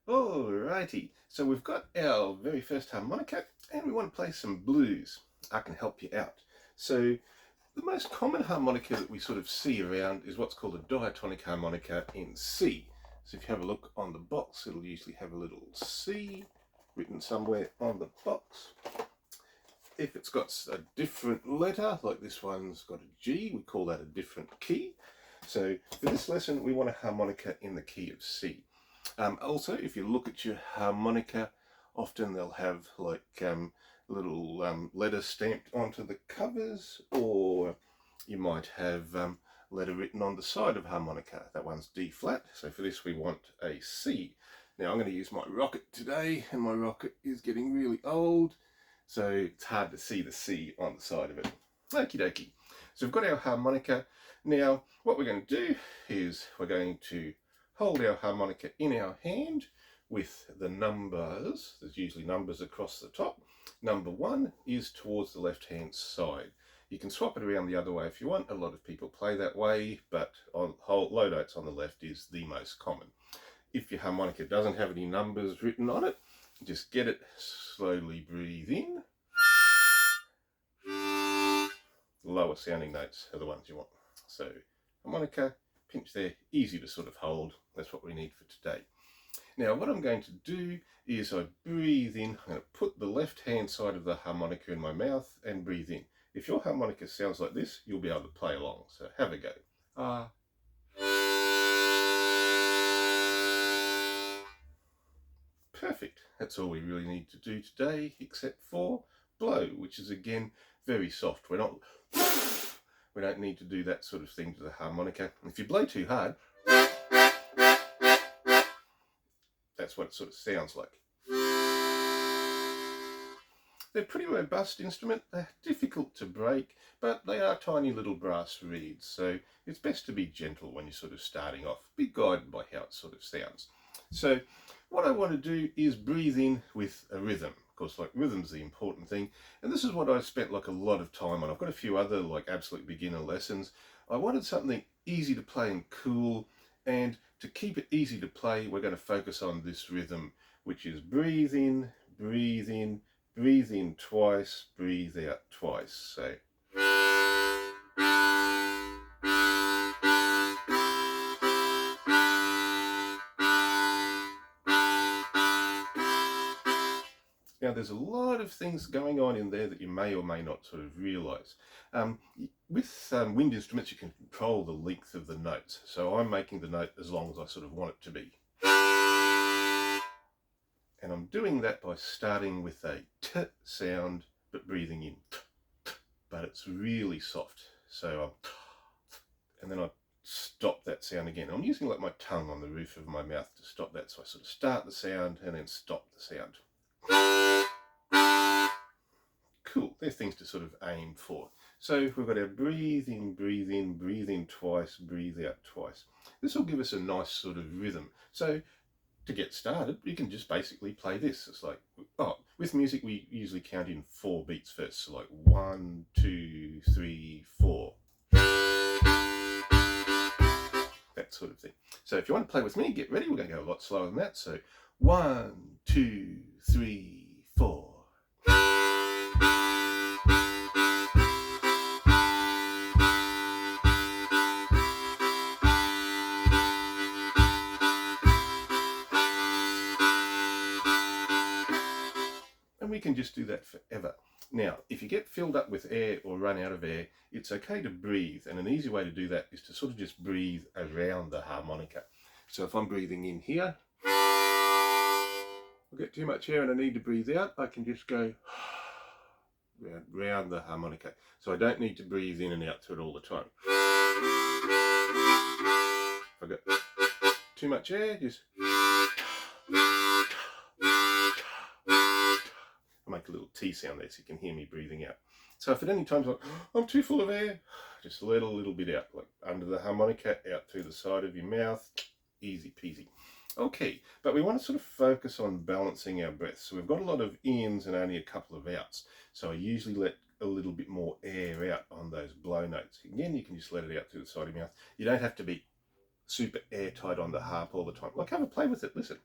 Alrighty, so we've got our very first harmonica and we want to play some blues. I can help you out. So the most common harmonica that we sort of see around is what's called a diatonic harmonica in C. So if you have a look on the box, it'll usually have a little C written somewhere on the box. If it's got a different letter, like this one's got a G, we call that a different key. So for this lesson, we want a harmonica in the key of C. Also, if you look at your harmonica, often they'll have like little letters stamped onto the covers, or you might have letter written on the side of harmonica. That one's D flat, so for this we want a C. Now I'm going to use my rocket today, and my rocket is getting really old, so it's hard to see the C on the side of it. Okie dokie. So we've got our harmonica. Now what we're going to do is we're going to hold our harmonica in our hand with the numbers. There's usually numbers across the top. Number 1 is towards the left hand side. You can swap it around the other way if you want. A lot of people play that way, but on low notes on the left is the most common. If your harmonica doesn't have any numbers written on it, just get it, slowly breathe in. Lower sounding notes are the ones you want. So harmonica, pinch there, easy to sort of hold. That's what we need for today. Now what I'm going to do is I breathe in. I'm going to put the left hand side of the harmonica in my mouth and breathe in. If your harmonica sounds like this, you'll be able to play along. So have a go. Perfect. That's all we really need to do today, except for blow, which is again very soft. We don't need to do that sort of thing to the harmonica. If you blow too hard, that's what it sort of sounds like. They're a pretty robust instrument. They're difficult to break, but they are tiny little brass reeds, so it's best to be gentle when you're sort of starting off. Be guided by how it sort of sounds. So what I want to do is breathe in with a rhythm. Of course, like, rhythm's the important thing, and this is what I spent like a lot of time on. I've got a few other like absolute beginner lessons. I wanted something easy to play and cool, and to keep it easy to play, we're going to focus on this rhythm, which is breathe in, breathe in, breathe in twice, breathe out twice. So now there's a lot of things going on in there that you may or may not sort of realise. With wind instruments you can control the length of the notes, so I'm making the note as long as I sort of want it to be. And I'm doing that by starting with a t sound, but breathing in, but it's really soft. So and then I stop that sound again. I'm using like my tongue on the roof of my mouth to stop that, so I sort of start the sound and then stop the sound. Cool, there's things to sort of aim for. So we've got our breathe in, breathe in, breathe in twice, breathe out twice. This will give us a nice sort of rhythm. So to get started, you can just basically play this. It's like, with music we usually count in 4 beats first. So like 1, 2, 3, 4. That sort of thing. So if you want to play with me, get ready. We're going to go a lot slower than that. So 1, 2, 3, 4. And we can just do that forever. Now, if you get filled up with air or run out of air, it's okay to breathe, and an easy way to do that is to sort of just breathe around the harmonica. So if I'm breathing in here, I'll get too much air and I need to breathe out, I can just go round the harmonica. So I don't need to breathe in and out to it all the time. If I got too much air, just I make a little T sound there so you can hear me breathing out. So if at any time like, I'm too full of air, just let a little bit out, like under the harmonica, out through the side of your mouth, easy peasy. Okay, but we want to sort of focus on balancing our breath. So we've got a lot of ins and only a couple of outs. So I usually let a little bit more air out on those blow notes. Again, you can just let it out through the side of your mouth. You don't have to be super airtight on the harp all the time. Like, have a play with it, listen.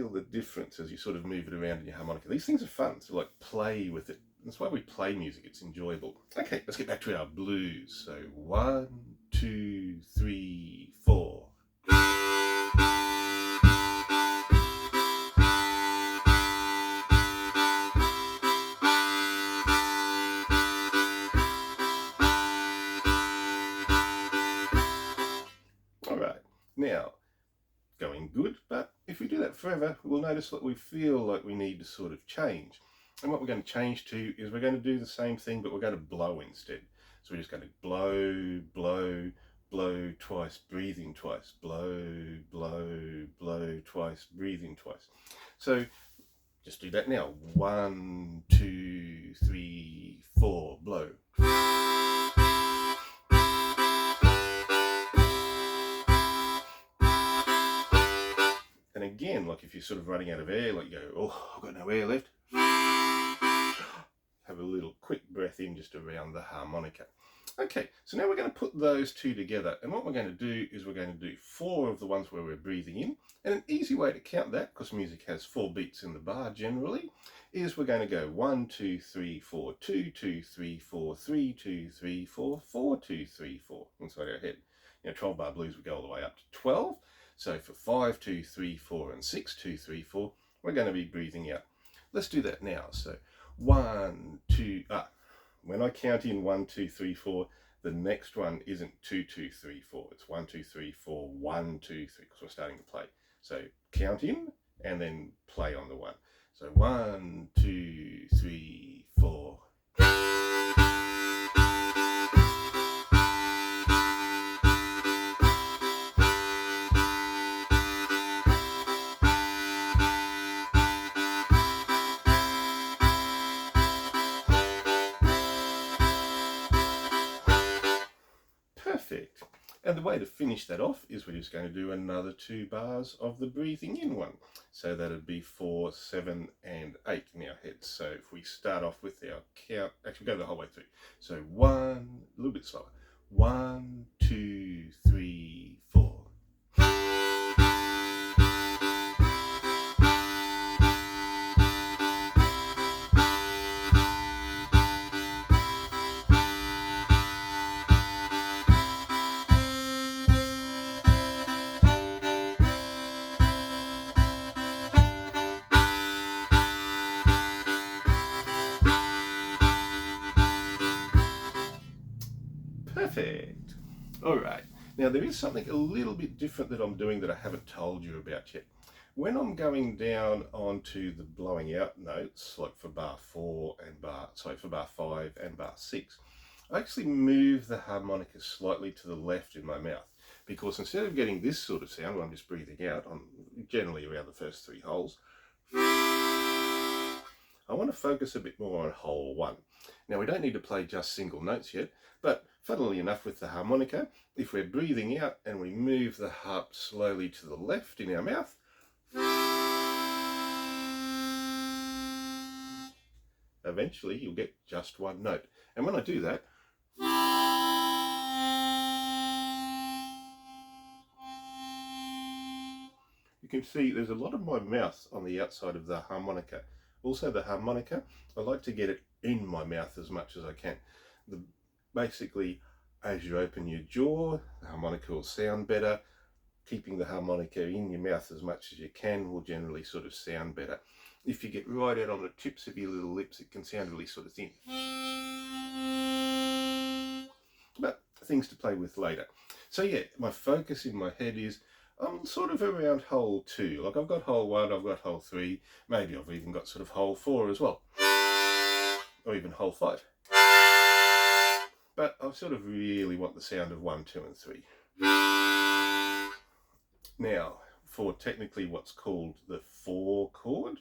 feel the difference as you sort of move it around in your harmonica. These things are fun, so like play with it. That's why we play music, it's enjoyable. Okay, let's get back to our blues. So 1, 2, 3, 4. All right, now, going good, but if we do that forever, we'll notice that we feel like we need to sort of change. And what we're going to change to is we're going to do the same thing, but we're going to blow instead. So we're just going to blow, blow, blow twice, breathing twice, blow, blow, blow twice, breathing twice. So just do that now. 1, 2, 3, 4, blow. And again, like if you're sort of running out of air, like you go, oh, I've got no air left. Have a little quick breath in just around the harmonica. Okay, so now we're going to put those two together. And what we're going to do is we're going to do 4 of the ones where we're breathing in. And an easy way to count that, because music has 4 beats in the bar generally, is we're going to go 1, 2, 3, 4, 2, 2, 3, 4, 3, 2, 3, 4, 4, 2, 3, 4 inside our head. 12 bar blues we go all the way up to 12. So for 5, 2, 3, 4 and 6, 2, 3, 4, we're going to be breathing out. Let's do that now. So 1, 2, when I count in 1, 2, 3, 4, the next one isn't 2, 2, 3, 4. It's 1, 2, 3, 4, 1, 2, 3, because we're starting to play. So count in and then play on the 1. So 1, 2, 3, 4. Perfect. And the way to finish that off is we're just going to do another 2 bars of the breathing in one. So that'd be 4, 7 and 8 in our heads. So if we start off with our count, actually go the whole way through. So 1, a little bit slower. 1, 2, 3, 4. Perfect. All right. Now there is something a little bit different that I'm doing that I haven't told you about yet. When I'm going down onto the blowing out notes, like for bar 4 and for bar 5 and bar 6, I actually move the harmonica slightly to the left in my mouth, because instead of getting this sort of sound when I'm just breathing out, on generally around the first 3 holes, I want to focus a bit more on hole 1. Now we don't need to play just single notes yet, but funnily enough with the harmonica, if we're breathing out and we move the harp slowly to the left in our mouth, eventually you'll get just 1 note. And when I do that, you can see there's a lot of my mouth on the outside of the harmonica. Also the harmonica, I like to get it in my mouth as much as I can. Basically, as you open your jaw, the harmonica will sound better. Keeping the harmonica in your mouth as much as you can will generally sort of sound better. If you get right out on the tips of your little lips, it can sound really sort of thin. But things to play with later. So yeah, my focus in my head is I'm sort of around hole 2. Like I've got hole 1, I've got hole 3, maybe I've even got sort of hole 4 as well. Or even hole 5. But I sort of really want the sound of 1, 2 and 3. Now, for technically what's called the 4 chord,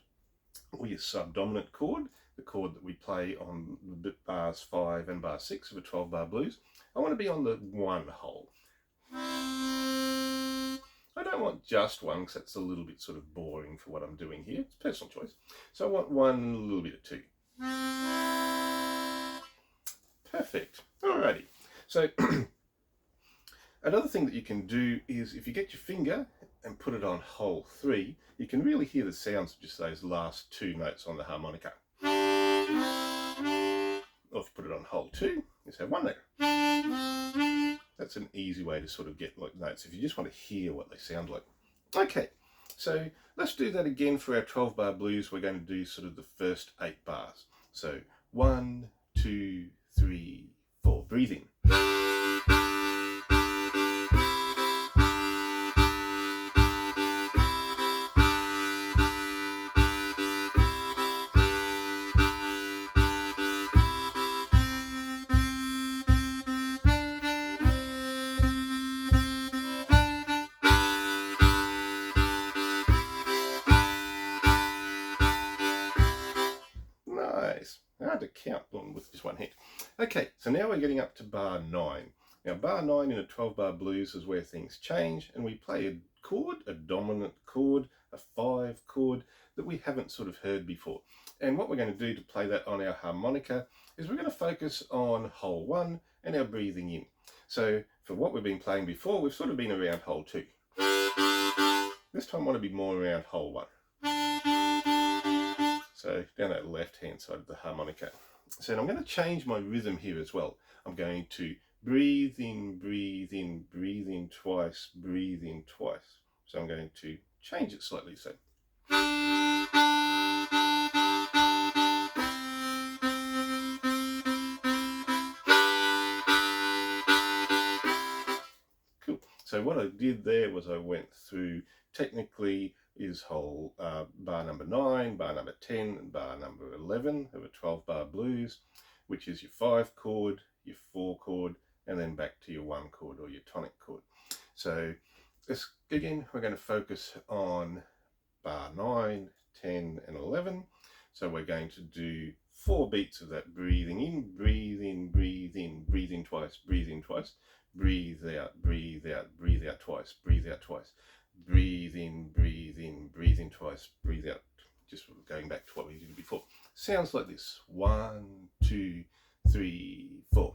or your subdominant chord, the chord that we play on bars 5 and bar 6 of a 12 bar blues, I want to be on the 1 hole. I don't want just 1 because that's a little bit sort of boring for what I'm doing here. It's personal choice. So I want 1 and a little bit of 2. Perfect. Alrighty. So Another thing that you can do is if you get your finger and put it on hole 3, you can really hear the sounds of just those last 2 notes on the harmonica. Or if you put it on hole 2, just have 1 note. That's an easy way to sort of get like notes if you just want to hear what they sound like. Okay, so let's do that again for our 12 bar blues. We're going to do sort of the first 8 bars. So 1, 2, 3, 4. Breathe in. Nice. Hard to count with just one hand. Okay, so now we're getting up to bar 9. Now bar 9 in a 12 bar blues is where things change and we play a chord, a dominant chord, a 5 chord that we haven't sort of heard before. And what we're going to do to play that on our harmonica is we're going to focus on hole 1 and our breathing in. So for what we've been playing before, we've sort of been around hole 2. This time I want to be more around hole 1. So down that left hand side of the harmonica. So I'm going to change my rhythm here as well. I'm going to breathe in, breathe in, breathe in twice, breathe in twice. So I'm going to change it slightly. So cool. So what I did there was I went through, technically is whole bar number 9, bar number 10, and bar number 11 of a 12 bar blues, which is your 5 chord, your 4 chord, and then back to your 1 chord or your tonic chord. So this, again, we're going to focus on bar 9, 10, and 11. So we're going to do 4 beats of that breathing in, breathe in, breathe in, breathe in twice, breathe in twice, breathe out, breathe out, breathe out twice, breathe out twice, breathe in, breathe in, breathe in twice, breathe out. Just going back to what we did before. Sounds like this. 1, 2, 3, 4.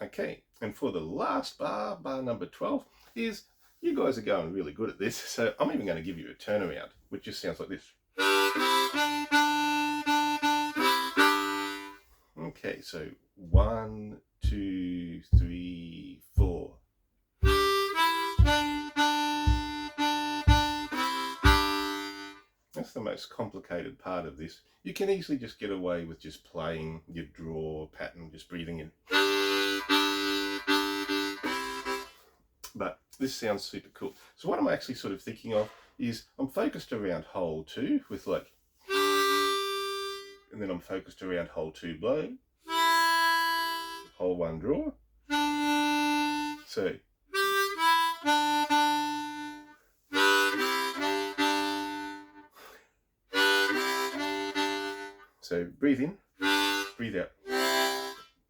Okay, and for the last bar, bar number 12, is you guys are going really good at this, so I'm even going to give you a turnaround, which just sounds like this. Okay, so 1, 2, 3, 4. That's the most complicated part of this. You can easily just get away with just playing your draw pattern, just breathing in. But this sounds super cool. So what I'm actually sort of thinking of is I'm focused around hole 2 with like, and then I'm focused around hole 2 blow, hole 1 draw. So breathe in, breathe out.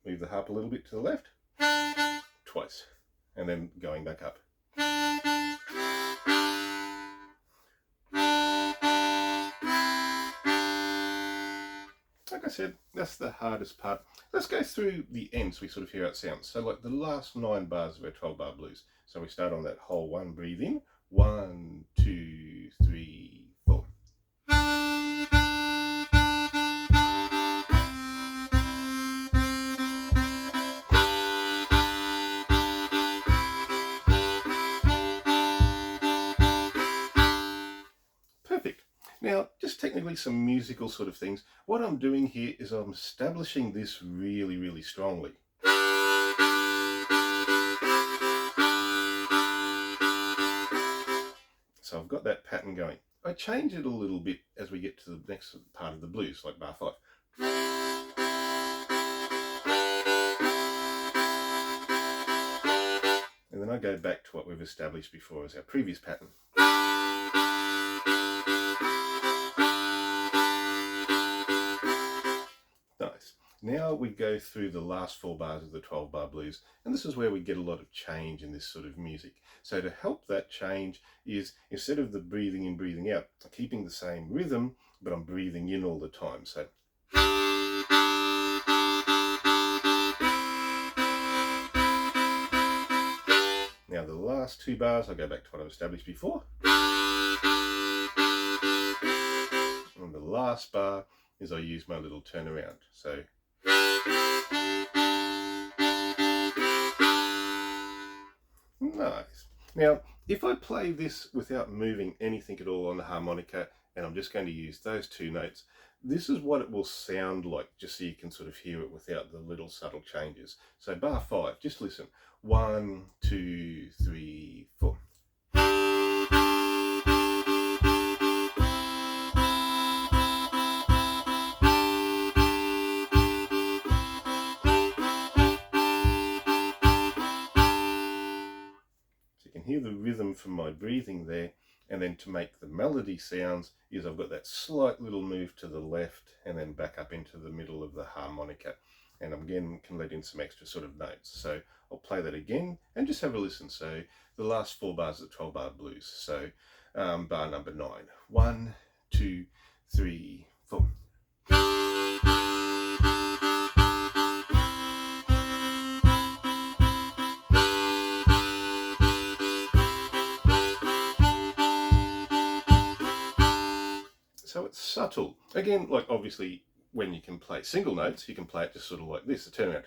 Move the harp a little bit to the left, twice, and then going back up. Like I said, that's the hardest part. Let's go through the ends so we sort of hear how it sounds. So like the last 9 bars of our 12 bar blues. So we start on that hole 1, breathe in. 1, 2, 3, 4. Perfect. Now, just technically some musical sort of things. What I'm doing here is I'm establishing this really, really strongly. So I've got that pattern going. I change it a little bit as we get to the next part of the blues, like bar 5. And then I go back to what we've established before as our previous pattern. Nice. Now we go through the last 4 bars of the 12 bar blues, and this is where we get a lot of change in this sort of music. So to help that change is, instead of the breathing in, breathing out, I'm keeping the same rhythm, but I'm breathing in all the time. So now the last 2 bars, I'll go back to what I've established before. And the last bar is I use my little turnaround. So nice. Now, if I play this without moving anything at all on the harmonica, and I'm just going to use those 2 notes, this is what it will sound like, just so you can sort of hear it without the little subtle changes. So bar 5, just listen. 1, 2, 3, 4. You can hear the rhythm from my breathing there, and then to make the melody sounds is I've got that slight little move to the left and then back up into the middle of the harmonica, and again can let in some extra sort of notes. So I'll play that again and just have a listen. So the last 4 bars of the 12 bar blues. So bar number 9. 1, 2, 3, 4. So it's subtle. Again, like obviously when you can play single notes, you can play it just sort of like this, a turnaround.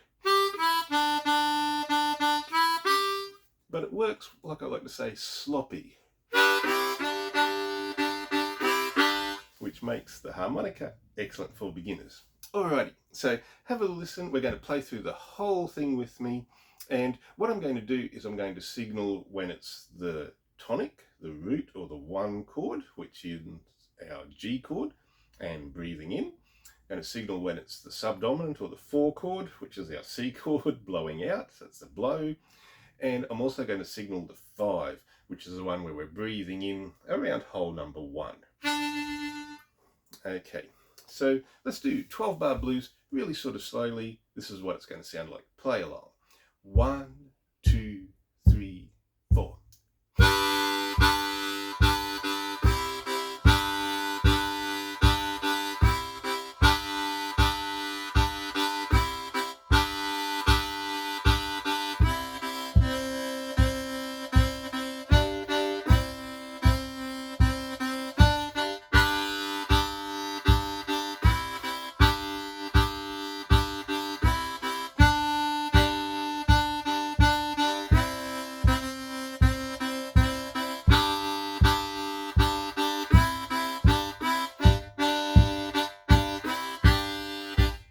But it works, like I like to say, sloppy, which makes the harmonica excellent for beginners. Alrighty, so have a listen. We're going to play through the whole thing with me, and what I'm going to do is I'm going to signal when it's the tonic, the root, or the 1 chord, which is our G chord, and breathing in. I'm going to signal when it's the subdominant or the 4 chord, which is our C chord, blowing out, so that's the blow. And I'm also going to signal the 5, which is the one where we're breathing in around hole number 1. Okay, so let's do 12 bar blues really sort of slowly. This is what it's going to sound like. Play along. 1, 2, 3, 4.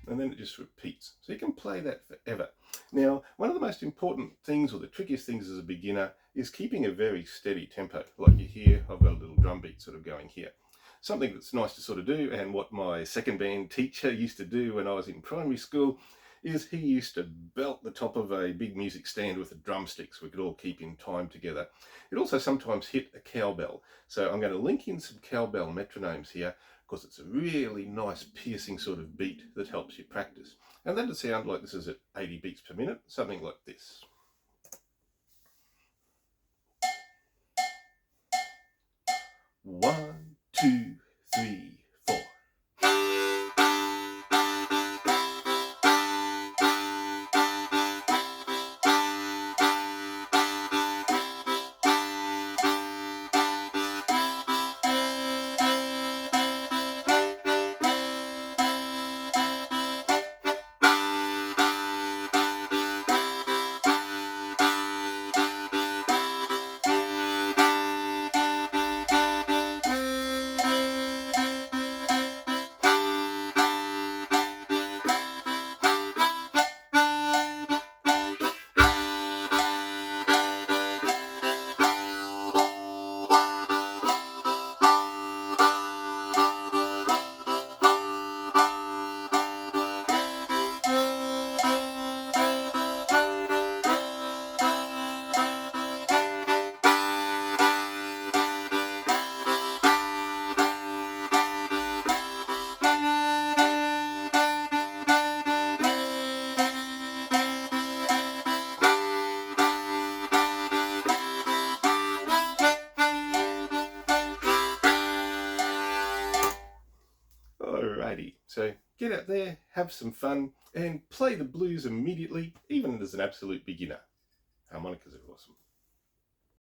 And then it just repeats. So you can play that forever. Now, one of the most important things, or the trickiest things as a beginner, is keeping a very steady tempo. Like you hear, I've got a little drum beat sort of going here. Something that's nice to sort of do, and what my second band teacher used to do when I was in primary school, is he used to belt the top of a big music stand with the drumsticks. We could all keep in time together. It also sometimes hit a cowbell. So I'm going to link in some cowbell metronomes here, because it's a really nice piercing sort of beat that helps you practice. And then to sound like this is at 80 beats per minute, something like this. 1, 2, 3, 4. variety. So get out there, have some fun, and play the blues immediately, even as an absolute beginner. Harmonicas are awesome.